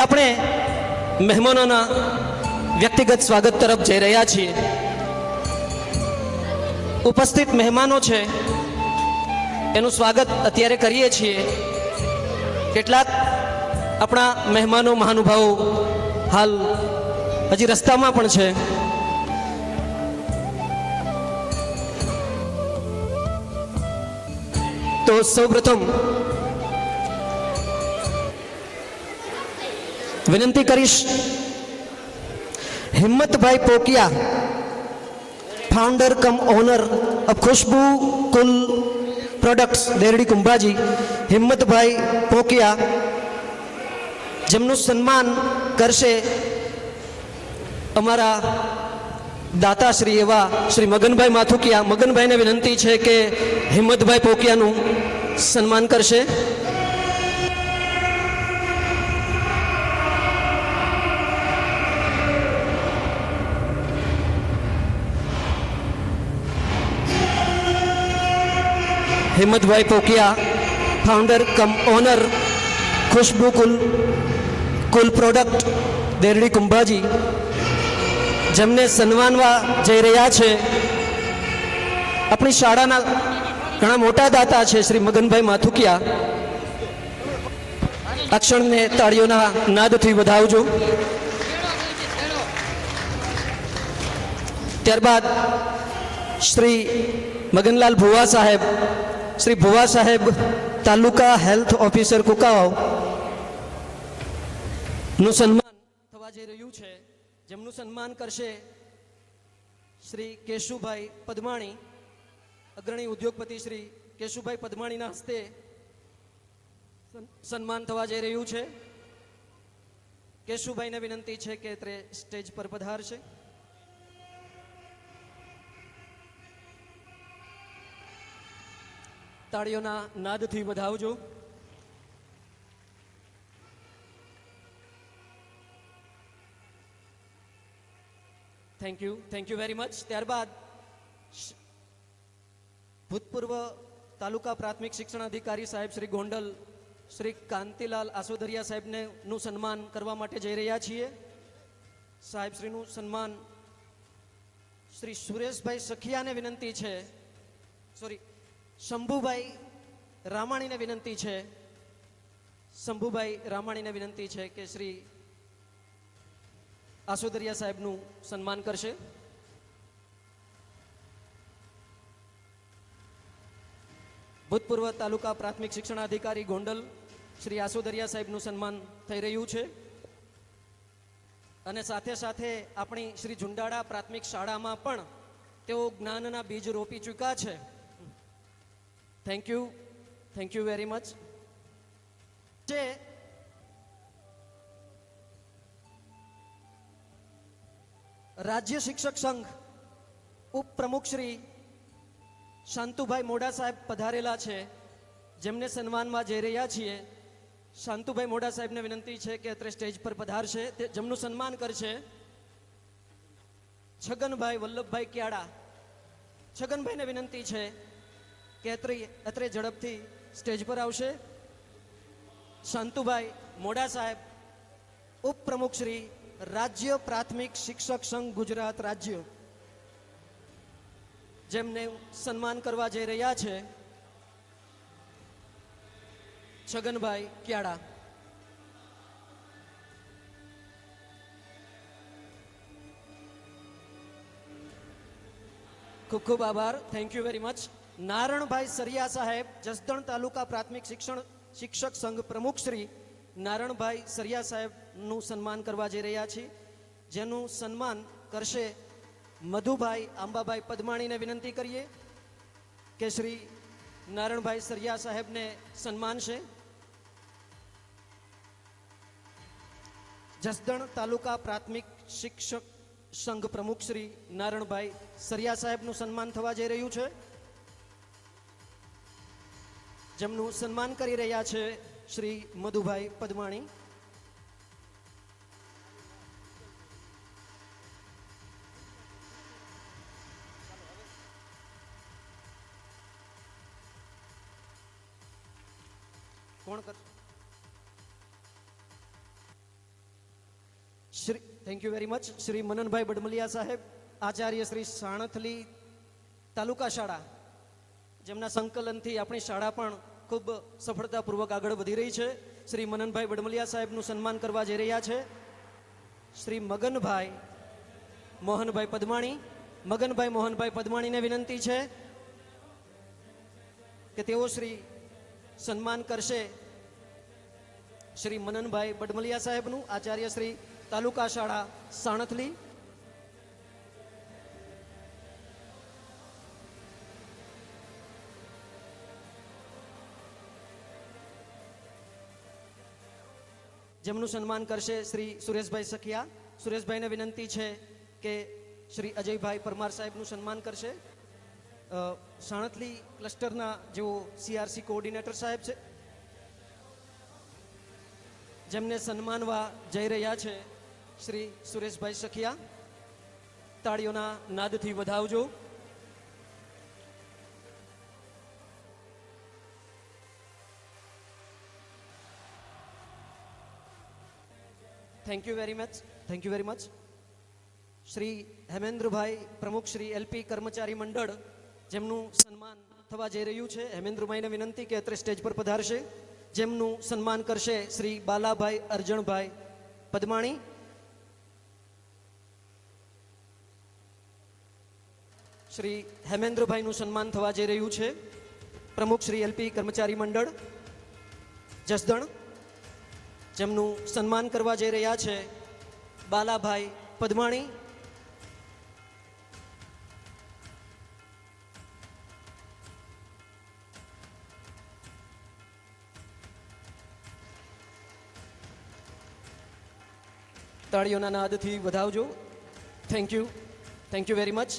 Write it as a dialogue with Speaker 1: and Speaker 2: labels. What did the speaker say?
Speaker 1: આપણે મહેમાનોના વ્યક્તિગત સ્વાગત તરફ જઈ રહ્યા છીએ. ઉપસ્થિત મહેમાનો છે એનું સ્વાગત અત્યારે કરીએ છીએ. કેટલાક આપણા મહેમાનો મહાનુભાવો હાલ હજી રસ્તામાં પણ છે. તો સૌપ્રથમ વિનંતી કરીશ Himmatbhai Pokiya, founder cum owner of Khushbu cool products Derdi Kumbhaji, Himmatbhai Pokiya, જેમનું સન્માન કરશે અમારા દાતાશ્રી એવા શ્રી મગનભાઈ માથુકિયા. મગનભાઈને વિનંતી છે કે હિંમતભાઈ પોકિયાનું સન્માન કરશે. Himmatbhai Pokiya, founder cum honour ખુશ્બુ કુલ પ્રોડક્ટ દેરડી કુંભાજી, જેમને સન્માનવા જઈ રહ્યા છે આપણી શાળાના ઘણા મોટા દાતા છે શ્રી મગનભાઈ માથુકિયા. આ ક્ષણને તાળીઓના નાદથી વધાવજો. ત્યારબાદ શ્રી મગનલાલ ભુવા સાહેબ, શ્રી ભુવા સાહેબ તાલુકા હેલ્થ ઓફિસર કુકાવાવ નું સન્માન થવા જઈ રહ્યું છે, જેમનું સન્માન કરશે શ્રી કેશુભાઈ પદમાણી. અગ્રણી ઉદ્યોગપતિ શ્રી કેશુભાઈ પદમાણીના હસ્તે સન્માન થવા જઈ રહ્યું છે. કેશુભાઈને વિનંતી છે કે તે સ્ટેજ પર પધારશે. તાળીઓના નાદથી વધાવજો. Thank you very much. ત્યારબાદ ભૂતપૂર્વ તાલુકા પ્રાથમિક શિક્ષણ અધિકારી સાહેબ શ્રી ગોંડલ શ્રી કાંતિલાલ આસોદરિયા સાહેબને નું સન્માન કરવા માટે જઈ રહ્યા છીએ. સાહેબશ્રીનું સન્માન શ્રી સુરેશભાઈ સખિયાને વિનંતી છે, શંભુભાઈ રામાણીને વિનંતી છે, શંભુભાઈ રામાણીને વિનંતી છે કે શ્રી આસોદરિયા સાહેબનું સન્માન કરશે. ભૂતપૂર્વ તાલુકા પ્રાથમિક શિક્ષણાધિકારી ગોંડલ શ્રી આસોદરિયા સાહેબનું સન્માન થઈ રહ્યું છે. અને સાથે સાથે આપણી શ્રી ઝુંડાળા પ્રાથમિક શાળામાં પણ તેઓ જ્ઞાનના બીજ રોપી ચૂક્યા છે. Thank you very much. જે રાજ્ય શિક્ષક સંઘ ઉપપ્રમુખ શ્રી શાંતુભાઈ મોડા સાહેબ પધારેલા છે, જેમને સન્માનમાં જઈ રહ્યા છીએ. શાંતુભાઈ મોડા સાહેબને વિનંતી છે કે અત્રે સ્ટેજ પર પધારશે. જેમનું સન્માન કરશે છગનભાઈ વલ્લભભાઈ ક્યાડા. છગનભાઈને વિનંતી છે કે અત્રે ઝડપથી સ્ટેજ પર આવશે. શાંતુભાઈ મોડા સાહેબ ઉપપ્રમુખ શ્રી રાજ્ય પ્રાથમિક શિક્ષક સંઘ ગુજરાત રાજ્ય, જેમને સન્માન કરવા જઈ રહ્યા છે છગનભાઈ ક્યાડા. ખૂબ ખૂબ આભાર. Thank you very much. Naranbhai Sariya સાહેબ, જસદણ તાલુકા પ્રાથમિક શિક્ષક સંઘ પ્રમુખ શ્રી નારણભાઈ સરિયા સાહેબનું સન્માન કરવા જઈ રહ્યા છીએ, જેનું સન્માન કરશે મધુભાઈ આંબાભાઈ પદમાણીને વિનંતી કરીએ કે શ્રી નારણભાઈ સરિયા સાહેબને સન્માનશે. જસદણ તાલુકા પ્રાથમિક શિક્ષક સંઘ પ્રમુખ શ્રી નારણભાઈ સરિયા સાહેબનું સન્માન થવા જઈ રહ્યું છે, જેમનું સન્માન કરી રહ્યા છે શ્રી મધુભાઈ પદમાણી. કોણ કરશે? Shri thank you very much. Shri Mananbhai Badmaliya સાહેબ, આચાર્ય શ્રી સાણથલી તાલુકા શાળા, જેમના સંકલનથી આપણી શાળા પણ ખૂબ સફળતાપૂર્વક આગળ વધી રહી છે. શ્રી મનનભાઈ બડમલિયા સાહેબનું સન્માન કરવા જઈ રહ્યા છે શ્રી મગનભાઈ મોહનભાઈ પદમાણી. મગનભાઈ મોહનભાઈ પદમાણીને વિનંતી છે કે તેઓ શ્રી સન્માન કરશે શ્રી મનનભાઈ બડમલિયા સાહેબનું, આચાર્ય શ્રી તાલુકા શાળા સાણથલી. જેમનું સન્માન કરશે શ્રી સુરેશભાઈ સખિયા. સુરેશભાઈને વિનંતી છે કે શ્રી અજયભાઈ પરમાર સાહેબનું સન્માન કરશે. સાણથલી ક્લસ્ટરના જેઓ CRC કોઓર્ડિનેટર સાહેબ છે, જેમને સન્માનવા જઈ રહ્યા છે શ્રી સુરેશભાઈ સખિયા. તાળીઓના નાદથી વધાવજો. Thank you very much. Thank you very much. Shri Hemendrabhai પ્રમુખ શ્રી LP કર્મચારી મંડળ, જેમનું સન્માન થવા જઈ રહ્યું છે. હેમેન્દ્રભાઈને વિનંતી કે અત્રે સ્ટેજ પર પધારશે. જેમનું સન્માન કરશે શ્રી બાલાભાઈ અરજણભાઈ પદમાણી. શ્રી હેમેન્દ્રભાઈનું સન્માન થવા જઈ રહ્યું છે. પ્રમુખ શ્રી LP કર્મચારી મંડળ જસદણ, જેમનું સન્માન કરવા જઈ રહ્યા છે બાલાભાઈ પદમાણી. તાળીઓના નાદથી વધાવજો. Thank you very much.